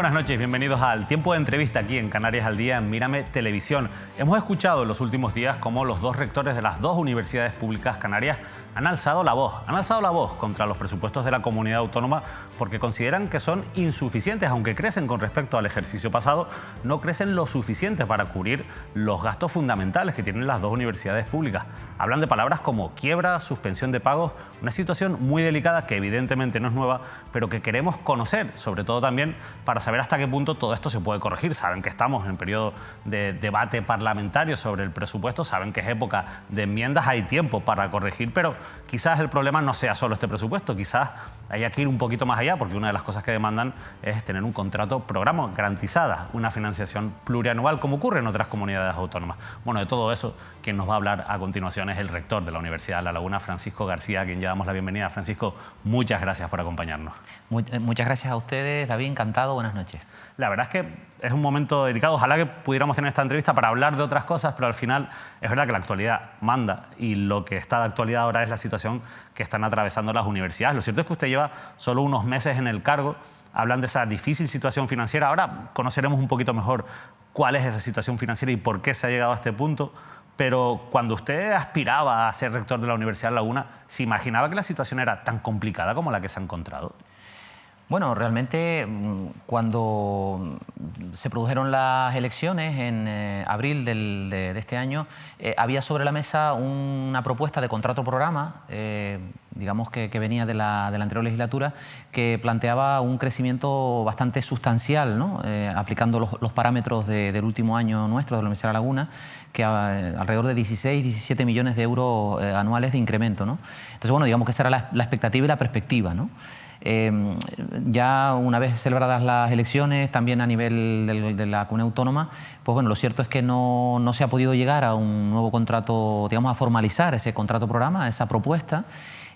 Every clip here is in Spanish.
buenas noches, bienvenidos al Tiempo de Entrevista aquí en Canarias al Día en Mírame Televisión. Hemos escuchado en los últimos días cómo los dos rectores de las dos universidades públicas canarias han alzado la voz contra los presupuestos de la comunidad autónoma porque consideran que son insuficientes, aunque crecen con respecto al ejercicio pasado, no crecen lo suficiente para cubrir los gastos fundamentales que tienen las dos universidades públicas. Hablan de palabras como quiebra, suspensión de pagos, una situación muy delicada que evidentemente no es nueva, pero que queremos conocer, sobre todo también para saber hasta qué punto todo esto se puede corregir. Saben que estamos en periodo de debate parlamentario sobre el presupuesto, saben que es época de enmiendas, hay tiempo para corregir, pero quizás el problema no sea solo este presupuesto, quizás haya que ir un poquito más allá, porque una de las cosas que demandan es tener un contrato programa garantizada, una financiación plurianual, como ocurre en otras comunidades autónomas. Bueno, de todo eso, quien nos va a hablar a continuación es el rector de la Universidad de La Laguna, Francisco García, a quien ya damos la bienvenida. Francisco, muchas gracias por acompañarnos. Muchas gracias a ustedes, David, encantado, buenas noches. La verdad es que es un momento delicado. Ojalá que pudiéramos tener esta entrevista para hablar de otras cosas, pero al final es verdad que la actualidad manda y lo que está de actualidad ahora es la situación que están atravesando las universidades. Lo cierto es que usted lleva solo unos meses en el cargo, hablan de esa difícil situación financiera. Ahora conoceremos un poquito mejor cuál es esa situación financiera y por qué se ha llegado a este punto. Pero cuando usted aspiraba a ser rector de la Universidad de La Laguna, ¿se imaginaba que la situación era tan complicada como la que se ha encontrado? Bueno, realmente cuando se produjeron las elecciones en abril de este año, había sobre la mesa una propuesta de contrato programa, digamos que venía de la anterior legislatura, que planteaba un crecimiento bastante sustancial, ¿no? Aplicando los parámetros del último año nuestro de la Universidad de La Laguna, que alrededor de 16-17 millones de euros anuales de incremento, ¿no? Entonces, bueno, digamos que esa era la expectativa y la perspectiva, ¿no? Ya una vez celebradas las elecciones, también a nivel de la comunidad autónoma, pues bueno, lo cierto es que no se ha podido llegar a un nuevo contrato, digamos, a formalizar ese contrato programa, esa propuesta.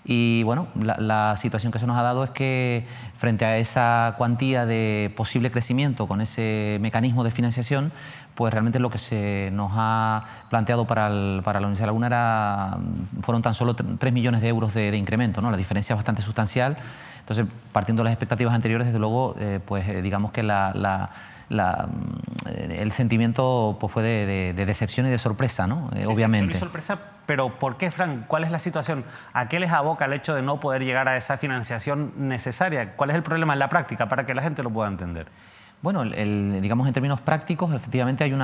Y bueno, la situación que se nos ha dado es que frente a esa cuantía de posible crecimiento con ese mecanismo de financiación, pues realmente lo que se nos ha planteado para la Universidad de La Laguna fueron tan solo 3 millones de euros de incremento, ¿no? La diferencia es bastante sustancial. Entonces, partiendo de las expectativas anteriores, desde luego, digamos que el sentimiento pues, fue de decepción y de sorpresa, ¿no? Obviamente. Decepción y sorpresa, pero ¿por qué, Fran? ¿Cuál es la situación? ¿A qué les aboca el hecho de no poder llegar a esa financiación necesaria? ¿Cuál es el problema en la práctica para que la gente lo pueda entender? Bueno, digamos en términos prácticos, efectivamente hay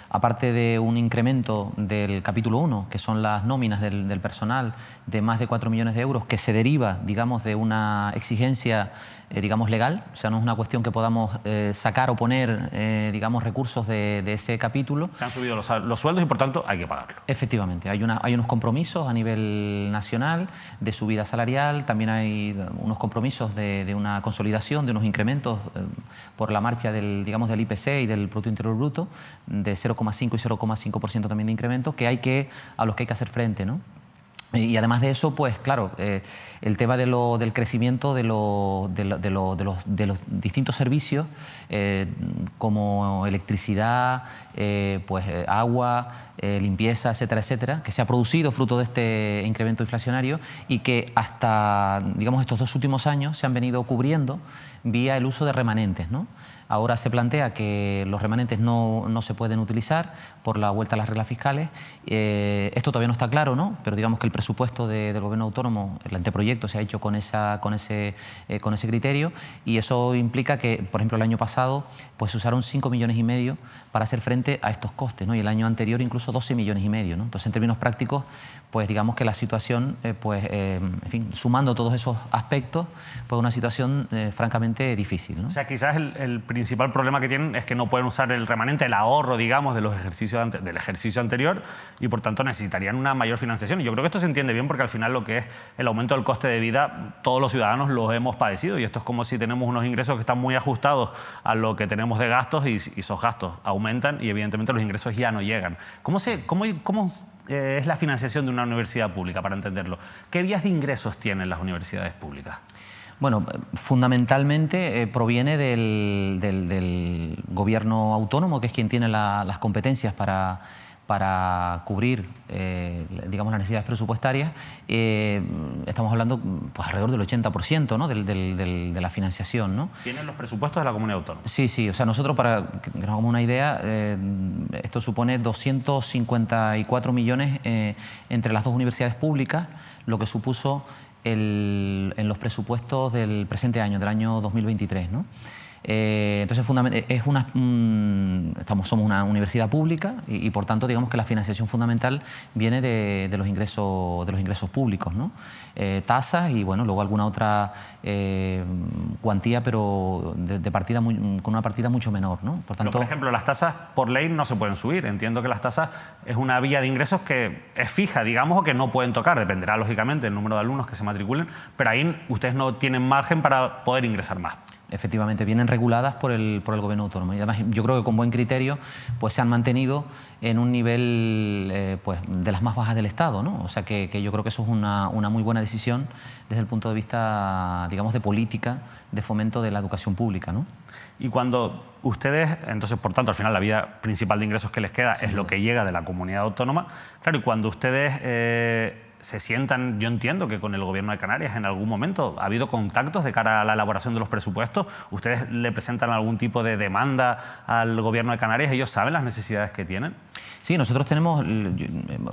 aparte de un incremento del capítulo 1, que son las nóminas del personal de más de 4 millones de euros, que se deriva, digamos, de una exigencia, digamos, legal, o sea, no es una cuestión que podamos sacar o poner, digamos, recursos de ese capítulo. Se han subido los sueldos y, por tanto, hay que pagarlo. Efectivamente, hay unos compromisos a nivel nacional de subida salarial, también hay unos compromisos de una consolidación, de unos incrementos por la marcha del IPC y del Producto Interior Bruto, de 0,5 y 0,5% también de incremento, a los que hay que hacer frente, ¿no? Y además de eso, pues claro, el tema del crecimiento de los distintos servicios, como electricidad, agua, limpieza, etcétera, etcétera, que se ha producido fruto de este incremento inflacionario y que hasta, digamos, estos 2 últimos años se han venido cubriendo vía el uso de remanentes, ¿no? Ahora se plantea que los remanentes no se pueden utilizar por la vuelta a las reglas fiscales. Esto todavía no está claro, ¿no? Pero digamos que el presupuesto del Gobierno autónomo, el anteproyecto, se ha hecho con ese criterio, y eso implica que, por ejemplo, el año pasado pues, se usaron 5,5 millones para hacer frente a estos costes, ¿no? Y el año anterior incluso 12,5 millones, ¿no? Entonces, en términos prácticos, pues digamos que la situación, en fin, sumando todos esos aspectos, pues una situación francamente difícil, ¿no? O sea, quizás el principal problema que tienen es que no pueden usar el remanente, el ahorro, digamos, del ejercicio anterior, y por tanto necesitarían una mayor financiación. Y yo creo que esto se entiende bien porque al final lo que es el aumento del coste de vida, todos los ciudadanos los hemos padecido, y esto es como si tenemos unos ingresos que están muy ajustados a lo que tenemos de gastos y esos gastos aumentan y evidentemente los ingresos ya no llegan. ¿Cómo es la financiación de una universidad pública, para entenderlo? ¿Qué vías de ingresos tienen las universidades públicas? Bueno, fundamentalmente proviene del gobierno autónomo, que es quien tiene las competencias para para cubrir digamos, las necesidades presupuestarias, estamos hablando pues, alrededor del 80%, ¿no? de la financiación, ¿no? ¿Tienen los presupuestos de la comunidad autónoma? Sí, sí. O sea, nosotros, para que nos hagamos una idea, esto supone 254 millones entre las dos universidades públicas, lo que supuso en los presupuestos del presente año, del año 2023, ¿no? Entonces, somos una universidad pública y, por tanto, digamos que la financiación fundamental viene de los ingresos públicos, ¿no? Tasas y, bueno, luego alguna otra cuantía, pero de partida con una partida mucho menor, ¿no? Por tanto, por ejemplo, las tasas por ley no se pueden subir. Entiendo que las tasas es una vía de ingresos que es fija, digamos, o que no pueden tocar. Dependerá, lógicamente, del número de alumnos que se matriculen, pero ahí ustedes no tienen margen para poder ingresar más. Efectivamente, vienen reguladas por el gobierno autónomo y además yo creo que con buen criterio pues se han mantenido en un nivel pues, de las más bajas del Estado, ¿no? O sea que yo creo que eso es una muy buena decisión desde el punto de vista, digamos, de política de fomento de la educación pública, ¿no? Y cuando ustedes, entonces, por tanto, al final la vía principal de ingresos que les queda es lo que llega de la comunidad autónoma, claro, y cuando ustedes se sientan, yo entiendo que con el Gobierno de Canarias en algún momento ha habido contactos de cara a la elaboración de los presupuestos. ¿Ustedes le presentan algún tipo de demanda al Gobierno de Canarias? ¿Ellos saben las necesidades que tienen? Sí, nosotros tenemos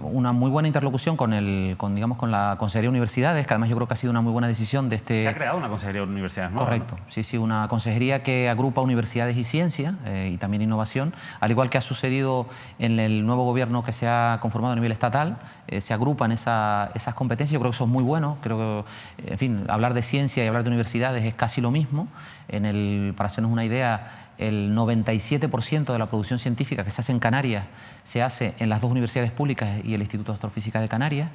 una muy buena interlocución con la Consejería de Universidades, que además yo creo que ha sido una muy buena decisión de este... Se ha creado una Consejería de Universidades nueva, correcto, ¿no? Sí, sí, una consejería que agrupa universidades y ciencia y también innovación, al igual que ha sucedido en el nuevo gobierno que se ha conformado a nivel estatal, se agrupan esas competencias. Yo creo que eso es muy bueno. Creo que, en fin, hablar de ciencia y hablar de universidades es casi lo mismo. Para hacernos una idea, el 97% de la producción científica que se hace en Canarias se hace en las dos universidades públicas y el Instituto de Astrofísica de Canarias.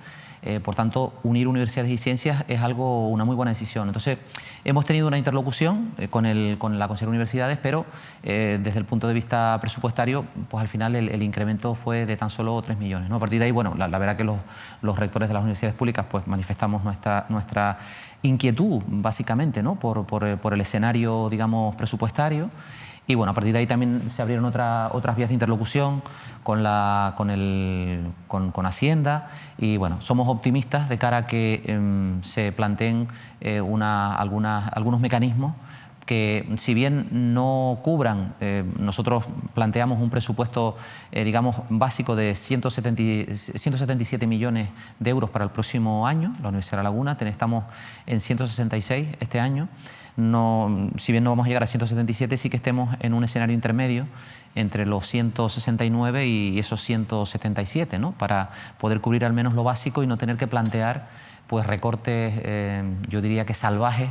Por tanto, unir universidades y ciencias es una muy buena decisión. Entonces, hemos tenido una interlocución con la Consejería de Universidades, pero desde el punto de vista presupuestario, pues al final el incremento fue de tan solo 3 millones, ¿no? A partir de ahí, bueno, la verdad que los rectores de las universidades públicas pues manifestamos nuestra inquietud, básicamente, ¿no? por el escenario, digamos, presupuestario. Y bueno, a partir de ahí también se abrieron otras vías de interlocución con Hacienda y bueno, somos optimistas de cara a que se planteen algunos mecanismos que, si bien no cubran, nosotros planteamos un presupuesto, digamos, básico de 177 millones de euros para el próximo año. La Universidad de La Laguna, estamos en 166 este año. No, si bien no vamos a llegar a 177, sí que estemos en un escenario intermedio entre los 169 y esos 177, ¿no? Para poder cubrir al menos lo básico y no tener que plantear pues, recortes, yo diría que salvajes,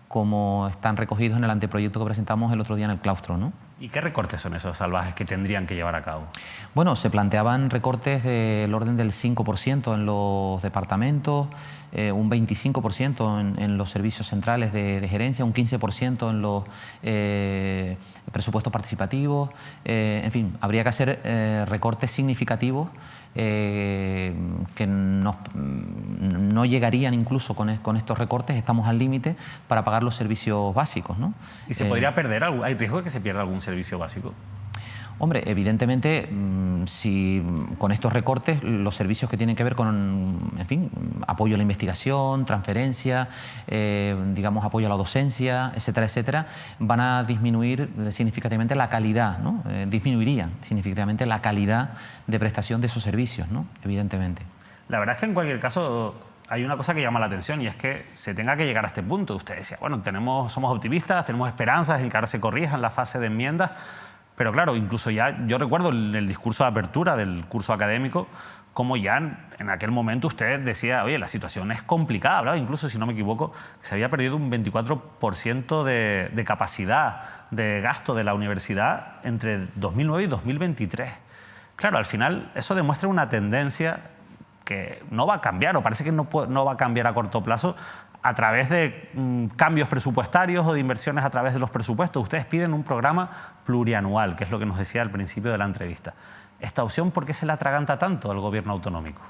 como están recogidos en el anteproyecto que presentamos el otro día en el claustro, ¿no? ¿Y qué recortes son esos salvajes que tendrían que llevar a cabo? Bueno, se planteaban recortes del orden del 5% en los departamentos, un 25% en los servicios centrales de gerencia, un 15% en los presupuestos participativos. En fin, habría que hacer recortes significativos que no llegarían incluso con estos recortes. Estamos al límite para pagar los servicios básicos, ¿no? ¿Y se podría perder algo? ¿Hay riesgo de que se pierda algún servicio básico? Hombre, evidentemente, si con estos recortes los servicios que tienen que ver con, en fin, apoyo a la investigación, transferencia, digamos, apoyo a la docencia, etcétera, etcétera, van a disminuir significativamente la calidad, ¿no? Disminuirían significativamente la calidad de prestación de esos servicios, ¿no? Evidentemente. La verdad es que en cualquier caso hay una cosa que llama la atención y es que se tenga que llegar a este punto. Usted decía, bueno, somos optimistas, tenemos esperanzas en que ahora se corrija en la fase de enmiendas. Pero claro, incluso ya yo recuerdo el discurso de apertura del curso académico, como ya en aquel momento usted decía, oye, la situación es complicada. Hablaba incluso, si no me equivoco, que se había perdido un 24% de capacidad de gasto de la universidad entre 2009 y 2023. Claro, al final eso demuestra una tendencia que no va a cambiar, o parece que no va a cambiar a corto plazo, a través de cambios presupuestarios o de inversiones a través de los presupuestos. Ustedes piden un programa plurianual, que es lo que nos decía al principio de la entrevista. ¿Esta opción por qué se la atraganta tanto al gobierno autonómico?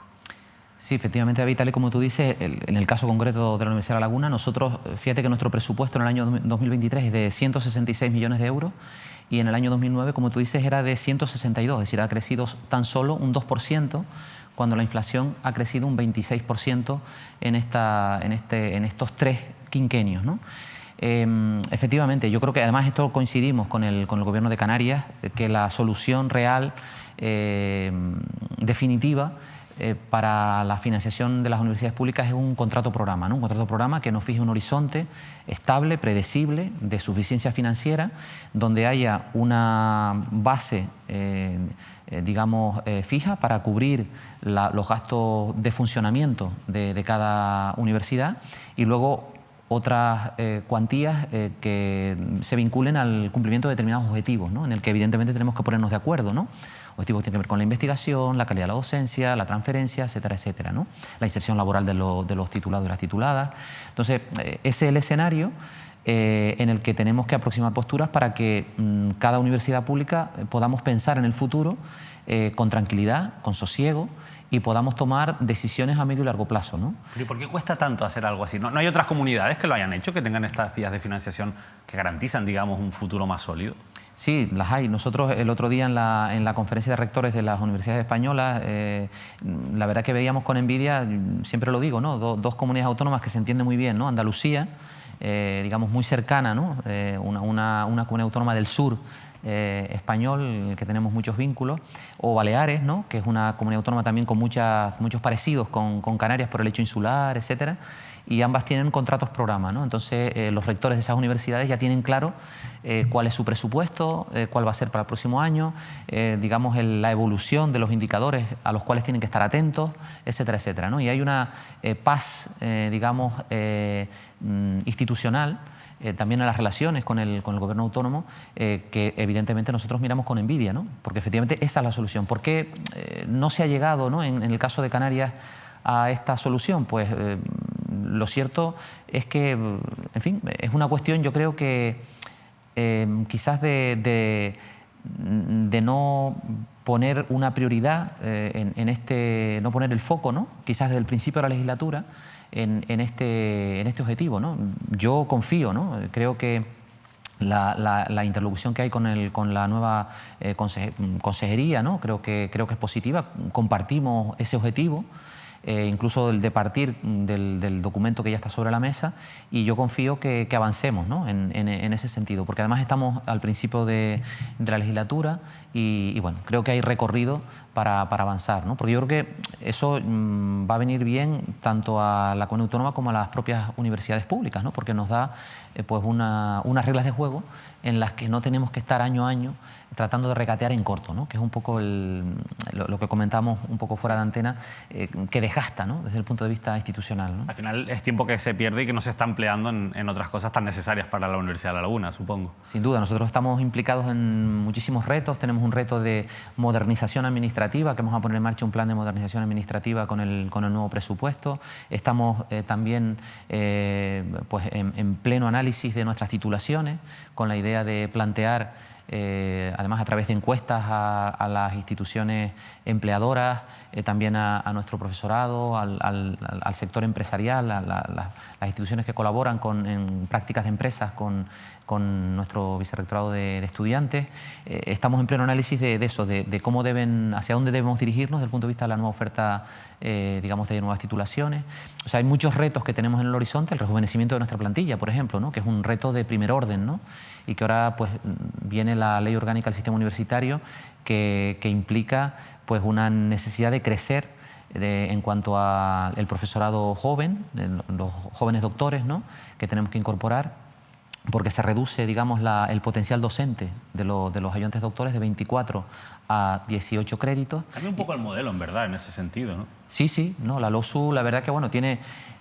Sí, efectivamente, David, tal y como tú dices, en el caso concreto de la Universidad de La Laguna, nosotros, fíjate que nuestro presupuesto en el año 2023 es de 166 millones de euros y en el año 2009, como tú dices, era de 162, es decir, ha crecido tan solo un 2%, cuando la inflación ha crecido un 26% en estos 3 quinquenios, ¿no? Efectivamente, yo creo que además esto coincidimos con el Gobierno de Canarias, que la solución real, definitiva, para la financiación de las universidades públicas es un contrato programa, ¿no? Un contrato programa que nos fije un horizonte estable, predecible, de suficiencia financiera, donde haya una base digamos, fija para cubrir los gastos de funcionamiento de cada universidad, y luego otras cuantías que se vinculen al cumplimiento de determinados objetivos, ¿no? En el que evidentemente tenemos que ponernos de acuerdo, ¿no? Objetivos que tienen que ver con la investigación, la calidad de la docencia, la transferencia, etcétera, etcétera, ¿no? La inserción laboral de los titulados y las tituladas. Entonces, ese es el escenario en el que tenemos que aproximar posturas para que cada universidad pública podamos pensar en el futuro con tranquilidad, con sosiego, y podamos tomar decisiones a medio y largo plazo, ¿no? ¿Y por qué cuesta tanto hacer algo así? ¿No hay otras comunidades que lo hayan hecho, que tengan estas vías de financiación que garantizan, digamos, un futuro más sólido? Sí, las hay. Nosotros el otro día en la conferencia de rectores de las universidades españolas, la verdad que veíamos con envidia, siempre lo digo, ¿no? Dos comunidades autónomas que se entienden muy bien, ¿no? Andalucía, digamos, muy cercana, ¿no? Una comunidad autónoma del sur español, en el que tenemos muchos vínculos, o Baleares, ¿no? Que es una comunidad autónoma también con muchos parecidos con Canarias por el hecho insular, etcétera, y ambas tienen contratos programa, ¿no? Entonces los rectores de esas universidades ya tienen claro cuál es su presupuesto, cuál va a ser para el próximo año, digamos, la evolución de los indicadores a los cuales tienen que estar atentos, etcétera, etcétera, ¿no? Y hay una paz, digamos, institucional, también en las relaciones con el gobierno autónomo, que evidentemente nosotros miramos con envidia, ¿no? Porque efectivamente esa es la solución. ¿Por qué no se ha llegado, ¿no? en el caso de Canarias, a esta solución? Pues lo cierto es que, en fin, es una cuestión, yo creo que quizás de no poner una prioridad no poner el foco, ¿no? Quizás desde el principio de la legislatura en este objetivo, ¿no? Yo confío, ¿no? Creo que la interlocución que hay con la nueva consejería, ¿no? Creo que es positiva, compartimos ese objetivo, incluso el de partir del documento que ya está sobre la mesa, y yo confío que avancemos, ¿no? en ese sentido, porque además estamos al principio de la legislatura y bueno, creo que hay recorrido para avanzar, ¿no? Porque yo creo que eso va a venir bien tanto a la comunidad autónoma como a las propias universidades públicas, ¿no? Porque nos da pues unas reglas de juego en las que no tenemos que estar año a año tratando de regatear en corto, ¿no? Que es un poco lo que comentamos un poco fuera de antena, que desgasta, ¿no? Desde el punto de vista institucional, ¿no? Al final es tiempo que se pierde y que no se está empleando en otras cosas tan necesarias para la Universidad de La Laguna, supongo. Sin duda, nosotros estamos implicados en muchísimos retos. Tenemos un reto de modernización administrativa, que vamos a poner en marcha un plan de modernización administrativa con el nuevo presupuesto. Estamos también pues en pleno análisis de nuestras titulaciones, con la idea de plantear, además a través de encuestas a las instituciones empleadoras, también a nuestro profesorado, al sector empresarial, a las instituciones que colaboran en prácticas de empresas con nuestro vicerrectorado de estudiantes. Estamos en pleno análisis de eso, de cómo hacia dónde debemos dirigirnos desde el punto de vista de la nueva oferta, digamos, de nuevas titulaciones. O sea, hay muchos retos que tenemos en el horizonte, el rejuvenecimiento de nuestra plantilla, por ejemplo, ¿no? Que es un reto de primer orden, ¿no? Y que ahora pues viene la Ley Orgánica del Sistema Universitario, que implica pues una necesidad de crecer en cuanto al profesorado joven, los jóvenes doctores, ¿no? Que tenemos que incorporar, porque se reduce, digamos, el potencial docente de los ayudantes doctores de 24 a 18 créditos. Cambia un poco el modelo, en verdad, en ese sentido, ¿no? Sí, sí, no, la LOSU, la verdad que bueno,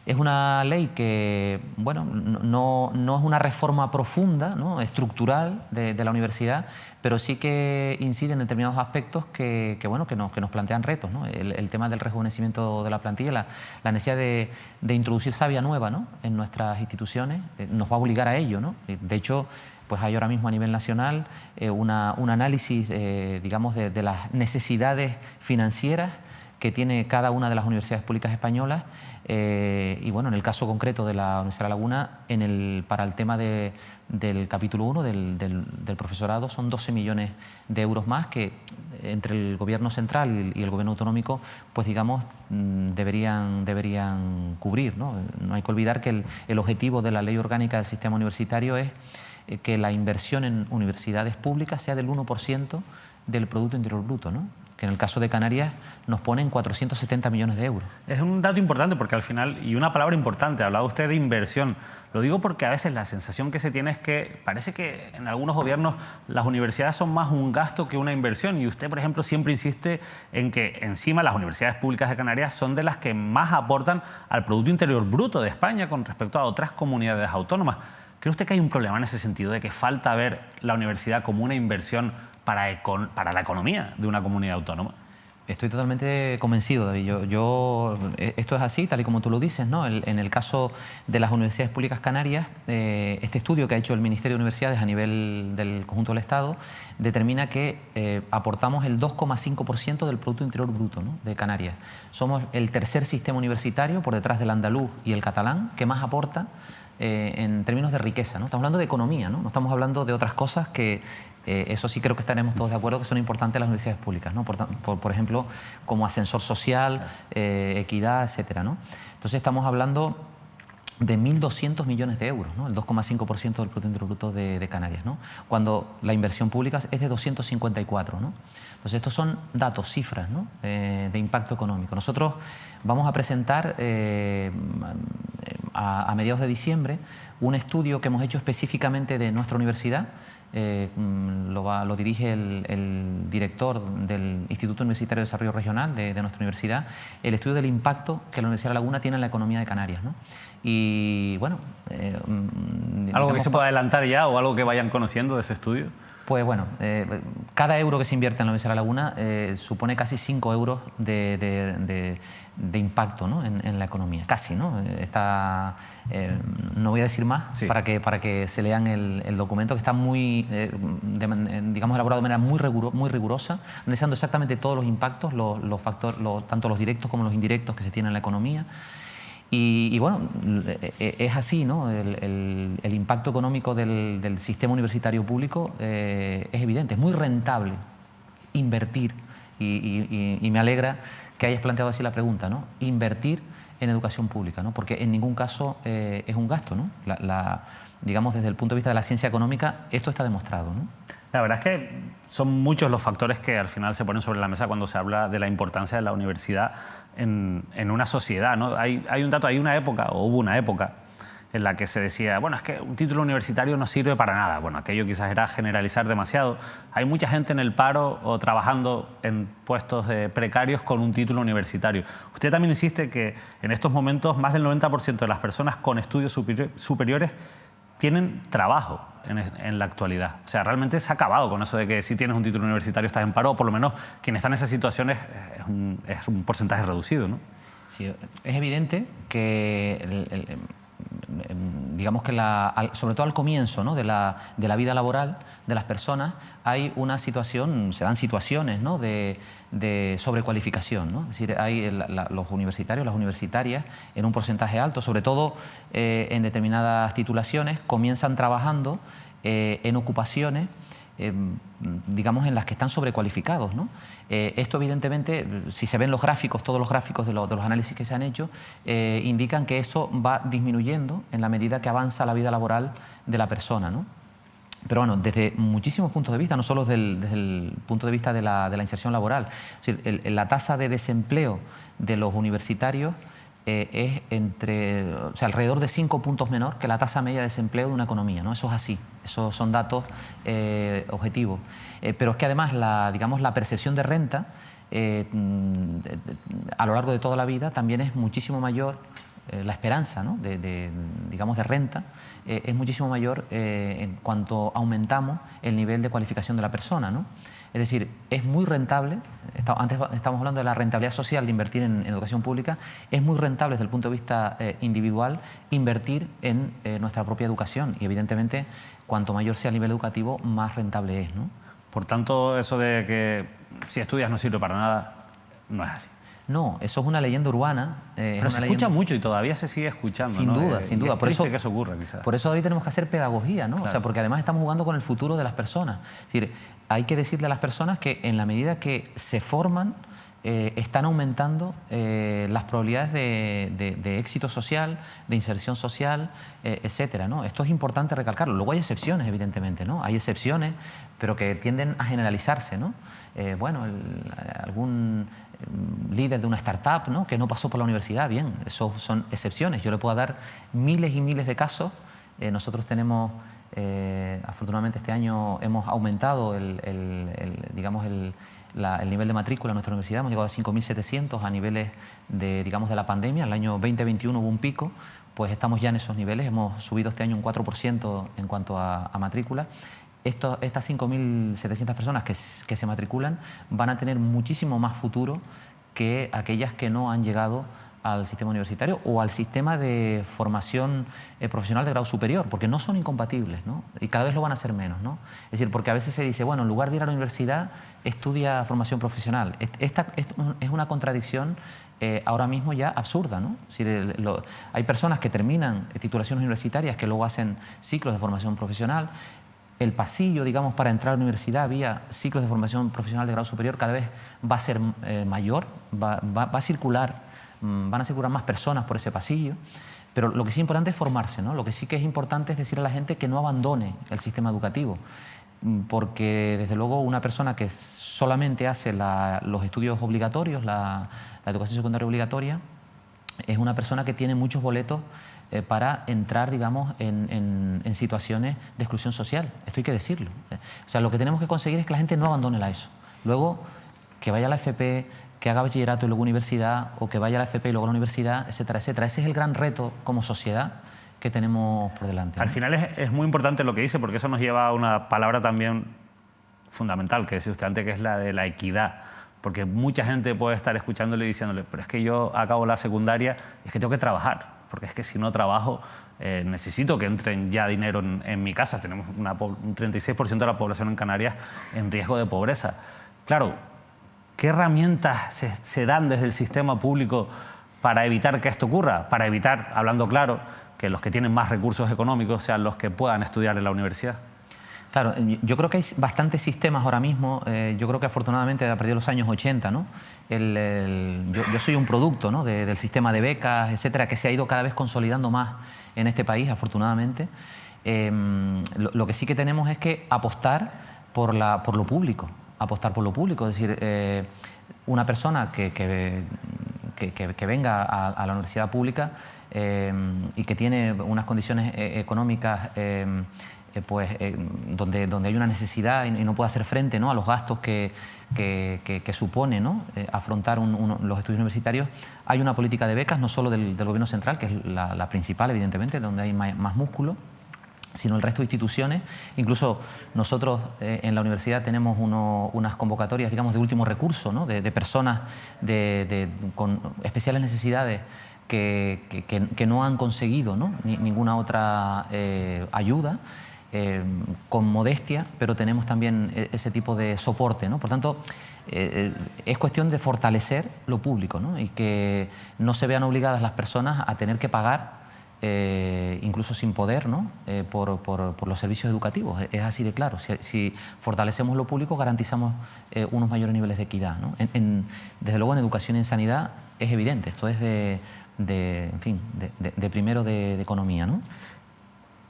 es una ley que, bueno, no es una reforma profunda, ¿no? Estructural de la universidad, pero sí que incide en determinados aspectos que nos plantean retos, ¿no? El tema del rejuvenecimiento de la plantilla, la necesidad de introducir savia nueva, ¿no? En nuestras instituciones, nos va a obligar a ello, ¿no? De hecho, pues hay ahora mismo a nivel nacional un análisis, digamos, de las necesidades financieras que tiene cada una de las universidades públicas españolas y bueno, en el caso concreto de la Universidad de La Laguna, para el tema del capítulo 1 del profesorado son 12 millones de euros más que entre el gobierno central y el gobierno autonómico, pues digamos, deberían cubrir, ¿no? No hay que olvidar que el objetivo de la ley orgánica del sistema universitario es que la inversión en universidades públicas sea del 1% del Producto Interior Bruto, ¿no? Que en el caso de Canarias nos ponen 470 millones de euros. Es un dato importante porque al final, y una palabra importante, hablaba usted de inversión. Lo digo porque a veces la sensación que se tiene es que parece que en algunos gobiernos las universidades son más un gasto que una inversión, y usted, por ejemplo, siempre insiste en que encima las universidades públicas de Canarias son de las que más aportan al Producto Interior Bruto de España con respecto a otras comunidades autónomas. ¿Cree usted que hay un problema en ese sentido, de que falta ver la universidad como una inversión para la economía de una comunidad autónoma? Estoy totalmente convencido, David. Esto es así, tal y como tú lo dices, ¿no? En el caso de las universidades públicas canarias, este estudio que ha hecho el Ministerio de Universidades a nivel del conjunto del Estado determina que aportamos el 2,5% del Producto Interior Bruto, ¿no?, de Canarias. Somos el tercer sistema universitario, por detrás del andaluz y el catalán, que más aporta en términos de riqueza, ¿no? Estamos hablando de economía, ¿no? No estamos hablando de otras cosas que eso sí creo que estaremos todos de acuerdo que son importantes las universidades públicas, ¿no? Por ejemplo, como ascensor social, equidad, etcétera, ¿no? Entonces estamos hablando de 1.200 millones de euros, ¿no? El 2,5% del Producto Interior Bruto de Canarias, ¿no? Cuando la inversión pública es de 254, ¿no? Entonces estos son datos, cifras, ¿no?, de impacto económico. Nosotros vamos a presentar a mediados de diciembre un estudio que hemos hecho específicamente de nuestra universidad. Lo dirige el director del Instituto Universitario de Desarrollo Regional de nuestra universidad, el estudio del impacto que la Universidad de La Laguna tiene en la economía de Canarias, ¿no? Y bueno... ¿Algo que se pueda adelantar ya o algo que vayan conociendo de ese estudio? Pues bueno, cada euro que se invierte en la Universidad de La Laguna supone casi 5 euros de impacto, ¿no?, en la economía, casi, ¿no? No voy a decir más, sí, para que se lean el documento, que está muy, digamos, elaborado de manera muy rigurosa, analizando exactamente todos los impactos, los factores, tanto los directos como los indirectos que se tienen en la economía. Y bueno, es así, ¿no? El impacto económico del sistema universitario público es evidente, es muy rentable invertir, y me alegra que hayas planteado así la pregunta, ¿no? Invertir en educación pública, ¿no? Porque en ningún caso es un gasto, ¿no? Digamos, desde el punto de vista de la ciencia económica, esto está demostrado, ¿no? La verdad es que son muchos los factores que al final se ponen sobre la mesa cuando se habla de la importancia de la universidad en una sociedad, ¿no? Hay un dato, hay una época, o hubo una época, en la que se decía, bueno, es que un título universitario no sirve para nada. Bueno, aquello quizás era generalizar demasiado. Hay mucha gente en el paro o trabajando en puestos precarios con un título universitario. Usted también insiste que en estos momentos más del 90% de las personas con estudios superiores tienen trabajo en la actualidad. O sea, realmente se ha acabado con eso de que si tienes un título universitario estás en paro, o por lo menos quien está en esas situaciones es un porcentaje reducido, ¿no? Sí, es evidente que digamos que sobre todo al comienzo, ¿no?, de la vida laboral de las personas hay una situación, se dan situaciones, ¿no?, de sobrecualificación, ¿no? Es decir, hay los universitarios, las universitarias, en un porcentaje alto, sobre todo en determinadas titulaciones, comienzan trabajando en ocupaciones digamos, en las que están sobrecualificados, ¿no? Esto, evidentemente, si se ven los gráficos, todos los gráficos de los análisis que se han hecho, indican que eso va disminuyendo en la medida que avanza la vida laboral de la persona, ¿no? Pero bueno, desde muchísimos puntos de vista, no solo desde el punto de vista de la inserción laboral. Es decir, la tasa de desempleo de los universitarios es alrededor de 5 puntos menor que la tasa media de desempleo de una economía, ¿no? Eso es así, esos son datos objetivos. Pero es que además la percepción de renta a lo largo de toda la vida también es muchísimo mayor, la esperanza, ¿no?, digamos, de renta es muchísimo mayor en cuanto aumentamos el nivel de cualificación de la persona, ¿no? Es decir, es muy rentable, antes estamos hablando de la rentabilidad social de invertir en educación pública, es muy rentable desde el punto de vista individual invertir en nuestra propia educación, y evidentemente cuanto mayor sea el nivel educativo, más rentable es, ¿no? Por tanto, eso de que si estudias no sirve para nada, no es así. No, eso es una leyenda urbana. Pero se escucha mucho y todavía se sigue escuchando, sin ¿no? duda, sin duda. Es triste que eso ocurra, quizás. Por eso hoy tenemos que hacer pedagogía, ¿no? Claro. O sea, porque además estamos jugando con el futuro de las personas. Es decir, hay que decirle a las personas que en la medida que se forman, están aumentando las probabilidades de éxito social, de inserción social, etcétera, ¿no? Esto es importante recalcarlo. Luego hay excepciones, evidentemente, ¿no? Hay excepciones, pero que tienden a generalizarse, ¿no? Bueno, algún líder de una startup, ¿no?, que no pasó por la universidad, bien, eso son excepciones. Yo le puedo dar miles y miles de casos. Nosotros tenemos, afortunadamente este año hemos aumentado digamos, el nivel de matrícula en nuestra universidad. Hemos llegado a 5.700 a niveles de la pandemia. El año 2021 hubo un pico, pues estamos ya en esos niveles. Hemos subido este año un 4% en cuanto a matrícula. Estas 5.700 personas que se matriculan van a tener muchísimo más futuro que aquellas que no han llegado al sistema universitario o al sistema de formación profesional de grado superior, porque no son incompatibles, ¿no? Y cada vez lo van a ser menos, ¿no? Es decir, porque a veces se dice, bueno, en lugar de ir a la universidad, estudia formación profesional. Esta es una contradicción ahora mismo ya absurda, ¿no? Es decir, hay personas que terminan titulaciones universitarias que luego hacen ciclos de formación profesional. El pasillo, digamos, para entrar a la universidad vía ciclos de formación profesional de grado superior cada vez va a ser mayor, va a circular, van a circular más personas por ese pasillo, pero lo que sí es importante es formarse, ¿no? Lo que sí que es importante es decir a la gente que no abandone el sistema educativo, porque desde luego una persona que solamente hace los estudios obligatorios, la educación secundaria obligatoria, es una persona que tiene muchos boletos para entrar, digamos, en situaciones de exclusión social. Esto hay que decirlo. O sea, lo que tenemos que conseguir es que la gente no abandone la ESO. Luego, que vaya a la FP, que haga bachillerato y luego universidad, o que vaya a la FP y luego a la universidad, etcétera, etcétera. Ese es el gran reto como sociedad que tenemos por delante, ¿no? Al final es muy importante lo que dice, porque eso nos lleva a una palabra también fundamental que decía usted antes, que es la de la equidad. Porque mucha gente puede estar escuchándole y diciéndole, pero es que yo acabo la secundaria y es que tengo que trabajar, porque es que si no trabajo necesito que entren ya dinero en mi casa. Tenemos un 36% de la población en Canarias en riesgo de pobreza. Claro, ¿qué herramientas se dan desde el sistema público para evitar que esto ocurra? Para evitar, hablando claro, que los que tienen más recursos económicos sean los que puedan estudiar en la universidad. Claro, yo creo que hay bastantes sistemas ahora mismo. Yo creo que afortunadamente a partir de los años 80, ¿no? Yo soy un producto, ¿no?, del sistema de becas, etcétera, que se ha ido cada vez consolidando más en este país, afortunadamente. Lo que sí que tenemos es que apostar por lo público, Es decir, una persona que venga a la universidad pública y que tiene unas condiciones económicas donde hay una necesidad y no puede hacer frente, ¿no?, a los gastos que supone, ¿no?, afrontar los estudios universitarios. Hay una política de becas, no solo del Gobierno central, que es la principal, evidentemente, donde hay más músculo, sino el resto de instituciones. Incluso nosotros en la universidad tenemos unas convocatorias, digamos, de último recurso, ¿no?, de personas con especiales necesidades que no han conseguido, ¿no?, ninguna otra ayuda, con modestia, pero tenemos también ese tipo de soporte, ¿no? Por tanto, es cuestión de fortalecer lo público, ¿no?, y que no se vean obligadas las personas a tener que pagar, incluso sin poder, ¿no?, por los servicios educativos. Es así de claro. Si fortalecemos lo público, garantizamos unos mayores niveles de equidad, ¿no? Desde luego, en educación y en sanidad es evidente. Esto es de primero de economía, ¿no?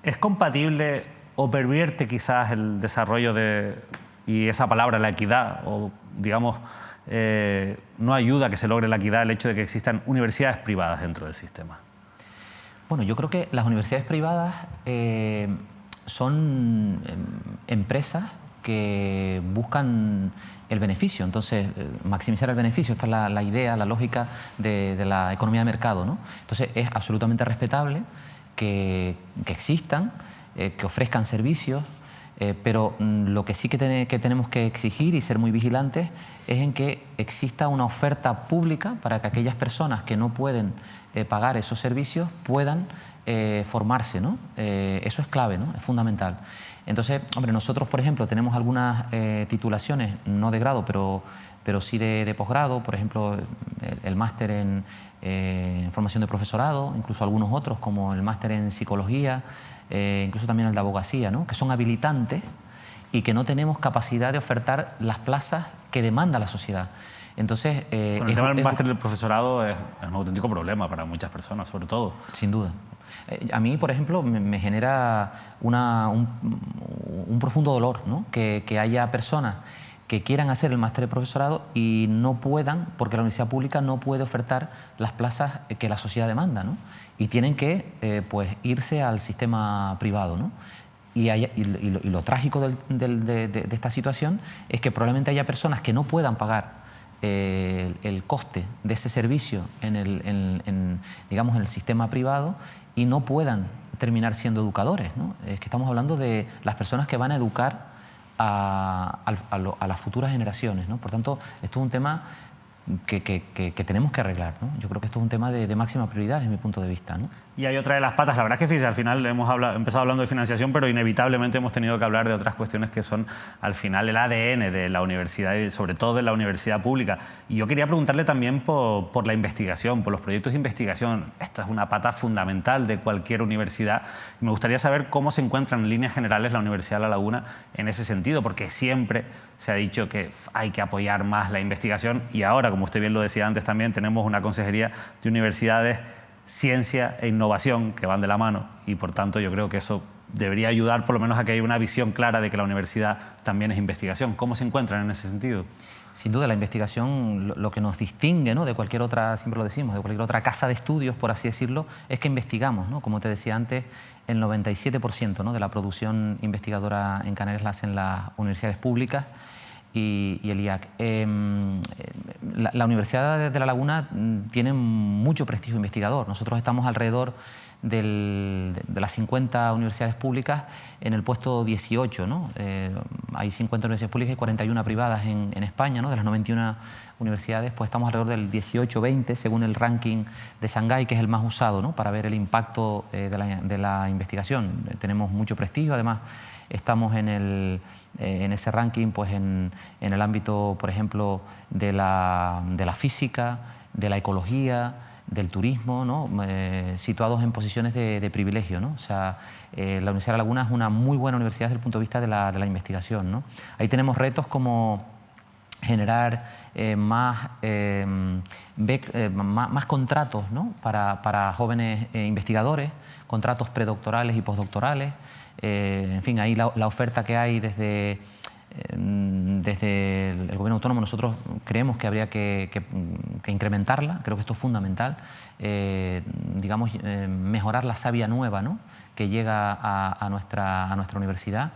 ¿Es compatible o pervierte quizás el desarrollo y esa palabra, la equidad, o digamos, no ayuda a que se logre la equidad el hecho de que existan universidades privadas dentro del sistema? Bueno, yo creo que las universidades privadas son empresas que buscan el beneficio, entonces maximizar el beneficio. Esta es la idea, la lógica de la economía de mercado, ¿no? Entonces es absolutamente respetable que existan, que ofrezcan servicios, Pero lo que sí que tenemos que exigir y ser muy vigilantes es en que exista una oferta pública para que aquellas personas que no pueden pagar esos servicios puedan formarse, ¿no? Eso es clave, ¿no? Es fundamental. Entonces, hombre, nosotros, por ejemplo, tenemos algunas titulaciones, no de grado, pero sí de posgrado, por ejemplo, el máster en formación de profesorado, incluso algunos otros, como el máster en psicología, incluso también el de abogacía, ¿no? Que son habilitantes y que no tenemos capacidad de ofertar las plazas que demanda la sociedad. Entonces, Con el tema del máster del profesorado es un auténtico problema para muchas personas, sobre todo. Sin duda. A mí, por ejemplo, me genera un profundo dolor, ¿no? Que haya personas que quieran hacer el máster de profesorado y no puedan, porque la universidad pública no puede ofertar las plazas que la sociedad demanda, ¿no? Y tienen que pues, irse al sistema privado, ¿no? Y lo trágico de esta situación es que probablemente haya personas que no puedan pagar el coste de ese servicio digamos, en el sistema privado y no puedan terminar siendo educadores, ¿no? Es que estamos hablando de las personas que van a educar a las futuras generaciones, ¿no? Por tanto, esto es un tema que tenemos que arreglar, ¿no? Yo creo que esto es un tema de máxima prioridad desde mi punto de vista, ¿no? Y hay otra de las patas, la verdad es que fíjate, al final hemos empezado hablando de financiación, pero inevitablemente hemos tenido que hablar de otras cuestiones que son al final el ADN de la universidad y sobre todo de la universidad pública. Y yo quería preguntarle también por la investigación, por los proyectos de investigación. Esto es una pata fundamental de cualquier universidad y me gustaría saber cómo se encuentra en líneas generales la Universidad de La Laguna en ese sentido, porque siempre se ha dicho que hay que apoyar más la investigación y ahora, como usted bien lo decía antes también, tenemos una consejería de universidades, ciencia e innovación que van de la mano y por tanto yo creo que eso debería ayudar por lo menos a que haya una visión clara de que la universidad también es investigación. ¿Cómo se encuentran en ese sentido? Sin duda la investigación, lo que nos distingue, ¿no?, de cualquier otra, siempre lo decimos, de cualquier otra casa de estudios, por así decirlo, es que investigamos, ¿no? Como te decía antes, el 97%, ¿no?, de la producción investigadora en Canarias la hacen las universidades públicas y el IAC. La Universidad de La Laguna tiene mucho prestigio investigador. Nosotros estamos alrededor de las 50 universidades públicas en el puesto 18, ¿no? Hay 50 universidades públicas y 41 privadas en España, ¿no? De las 91 universidades, pues estamos alrededor del 18-20 según el ranking de Shanghái, que es el más usado, ¿no?, para ver el impacto de la investigación. Tenemos mucho prestigio, además estamos en ese ranking pues en el ámbito, por ejemplo, de la física, de la ecología, del turismo, ¿no?, situados en posiciones de privilegio, ¿no? O sea, la Universidad de La Laguna es una muy buena universidad desde el punto de vista de la investigación, ¿no? Ahí tenemos retos como generar más contratos, ¿no?, para jóvenes investigadores, contratos predoctorales y postdoctorales. En fin, ahí la oferta que hay desde el gobierno autónomo, nosotros creemos que habría que incrementarla. Creo que esto es fundamental, digamos, mejorar la savia nueva, ¿no?, que llega a nuestra universidad.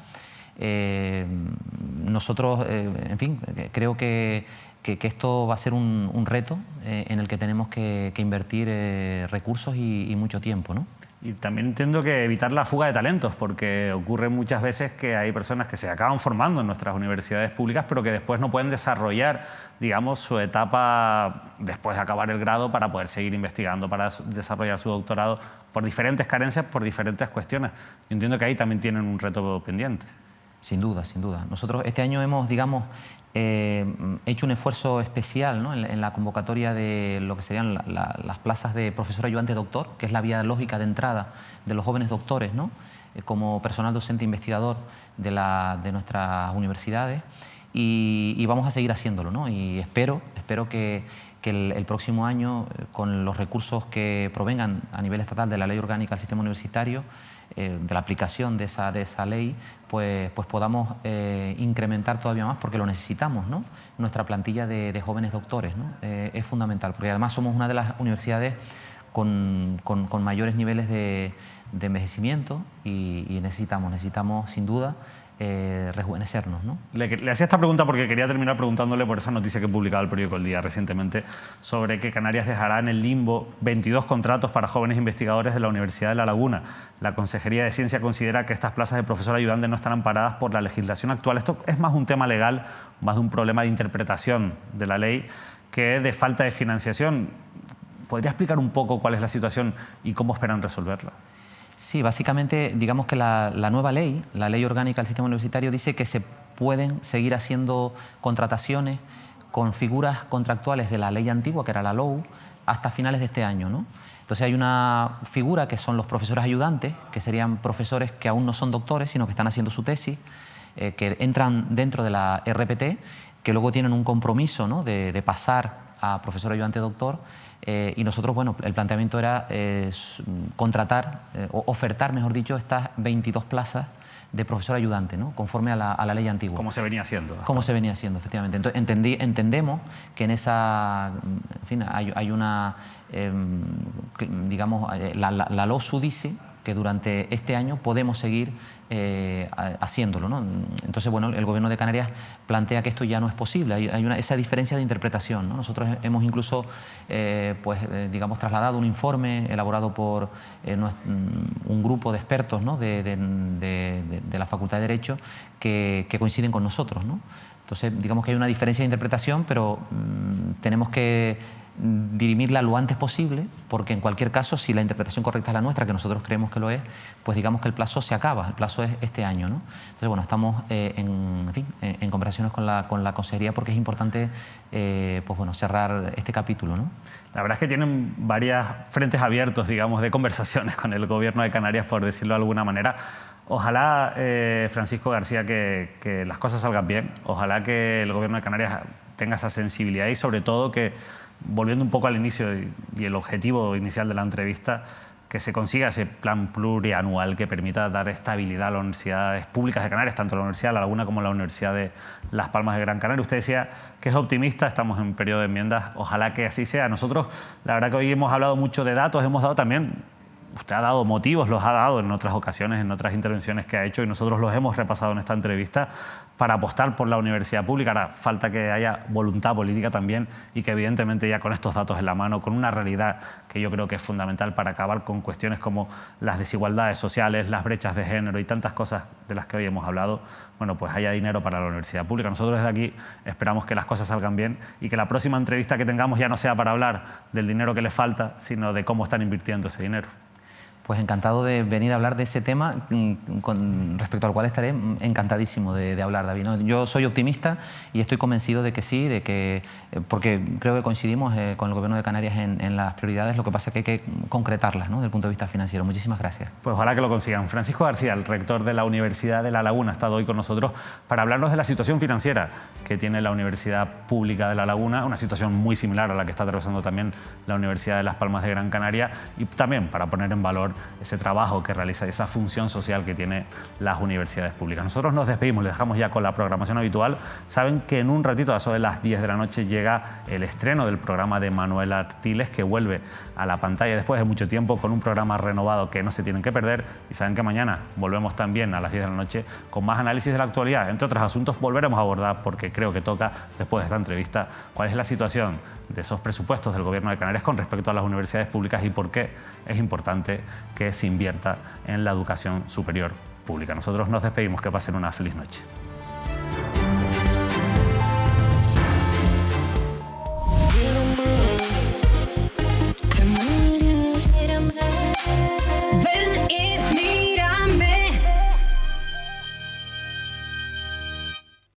Nosotros, en fin, creo que esto va a ser un reto en el que tenemos que invertir recursos y mucho tiempo, ¿no? Y también entiendo que evitar la fuga de talentos, porque ocurre muchas veces que hay personas que se acaban formando en nuestras universidades públicas, pero que después no pueden desarrollar, digamos, su etapa después de acabar el grado para poder seguir investigando, para desarrollar su doctorado, por diferentes carencias, por diferentes cuestiones. Yo entiendo que ahí también tienen un reto pendiente. Sin duda, sin duda. Nosotros este año hemos, digamos, hecho un esfuerzo especial, ¿no?, en la convocatoria de lo que serían las plazas de profesor ayudante doctor, que es la vía lógica de entrada de los jóvenes doctores, ¿no?, como personal docente investigador de nuestras universidades, y vamos a seguir haciéndolo, ¿no? Y espero que el próximo año, con los recursos que provengan a nivel estatal de la Ley Orgánica del Sistema Universitario, de la aplicación de esa ley, pues podamos incrementar todavía más, porque lo necesitamos, ¿no?, nuestra plantilla de jóvenes doctores, ¿no? Es fundamental, porque además somos una de las universidades con mayores niveles de envejecimiento y necesitamos sin duda rejuvenecernos, ¿no? Le hacía esta pregunta porque quería terminar preguntándole por esa noticia que publicaba el periódico El Día recientemente sobre que Canarias dejará en el limbo 22 contratos para jóvenes investigadores de la Universidad de La Laguna. La Consejería de Ciencia considera que estas plazas de profesor ayudante no están amparadas por la legislación actual. Esto es más un tema legal, más de un problema de interpretación de la ley que de falta de financiación. ¿Podría explicar un poco cuál es la situación y cómo esperan resolverla? Sí, básicamente, digamos que la nueva ley, la Ley Orgánica del Sistema Universitario, dice que se pueden seguir haciendo contrataciones con figuras contractuales de la ley antigua, que era la LOU, hasta finales de este año, ¿no? Entonces hay una figura que son los profesores ayudantes, que serían profesores que aún no son doctores, sino que están haciendo su tesis, que entran dentro de la RPT, que luego tienen un compromiso, ¿no?, de pasar a profesor ayudante doctor, y nosotros, bueno, el planteamiento era contratar, o ofertar, mejor dicho, estas 22 plazas de profesor ayudante, ¿no?, conforme a la ley antigua. Como se venía haciendo. Como se venía haciendo, efectivamente. Entonces, entendemos que en esa, en fin, hay una, digamos, la LOSU dice que durante este año podemos seguir haciéndolo, ¿no? Entonces, bueno, el Gobierno de Canarias plantea que esto ya no es posible, hay esa diferencia de interpretación, ¿no? Nosotros hemos incluso, digamos, trasladado un informe elaborado por un grupo de expertos, ¿no?, de la Facultad de Derecho que coinciden con nosotros, ¿no? Entonces, digamos que hay una diferencia de interpretación, pero tenemos que dirimirla lo antes posible, porque en cualquier caso, si la interpretación correcta es la nuestra, que nosotros creemos que lo es, pues digamos que el plazo se acaba, el plazo es este año, ¿no? Entonces, bueno, estamos en conversaciones con la Consejería, porque es importante pues bueno, cerrar este capítulo, ¿no? La verdad es que tienen varios frentes abiertos, digamos, de conversaciones con el Gobierno de Canarias, por decirlo de alguna manera. Ojalá, Francisco García, que las cosas salgan bien. Ojalá que el Gobierno de Canarias tenga esa sensibilidad y, sobre todo, que, volviendo un poco al inicio y el objetivo inicial de la entrevista, que se consiga ese plan plurianual que permita dar estabilidad a las universidades públicas de Canarias, tanto la Universidad de La Laguna como la Universidad de Las Palmas de Gran Canaria. Usted decía que es optimista, estamos en periodo de enmiendas, ojalá que así sea. Nosotros, la verdad que hoy hemos hablado mucho de datos, hemos dado también, usted ha dado motivos, los ha dado en otras ocasiones, en otras intervenciones que ha hecho, y nosotros los hemos repasado en esta entrevista para apostar por la universidad pública. Ahora falta que haya voluntad política también y que evidentemente ya con estos datos en la mano, con una realidad que yo creo que es fundamental para acabar con cuestiones como las desigualdades sociales, las brechas de género y tantas cosas de las que hoy hemos hablado, bueno, pues haya dinero para la universidad pública. Nosotros desde aquí esperamos que las cosas salgan bien y que la próxima entrevista que tengamos ya no sea para hablar del dinero que le falta, sino de cómo están invirtiendo ese dinero. Pues encantado de venir a hablar de ese tema, respecto al cual estaré encantadísimo de hablar, David, ¿no? Yo soy optimista y estoy convencido de que sí, porque creo que coincidimos con el Gobierno de Canarias en las prioridades, lo que pasa es que hay que concretarlas, ¿no?, desde el punto de vista financiero. Muchísimas gracias. Pues ojalá que lo consigan. Francisco García, el rector de la Universidad de La Laguna, ha estado hoy con nosotros para hablarnos de la situación financiera que tiene la Universidad Pública de La Laguna, una situación muy similar a la que está atravesando también la Universidad de Las Palmas de Gran Canaria, y también para poner en valor ese trabajo que realiza, esa función social que tiene las universidades públicas. Nosotros nos despedimos, les dejamos ya con la programación habitual. Saben que en un ratito, a eso de las 10 de la noche, llega el estreno del programa de Manuel Artiles, que vuelve a la pantalla después de mucho tiempo con un programa renovado que no se tienen que perder. Y saben que mañana volvemos también a las 10 de la noche con más análisis de la actualidad. Entre otros asuntos volveremos a abordar, porque creo que toca, después de esta entrevista, cuál es la situación de esos presupuestos del Gobierno de Canarias con respecto a las universidades públicas y por qué es importante que se invierta en la educación superior pública. Nosotros nos despedimos, que pasen una feliz noche.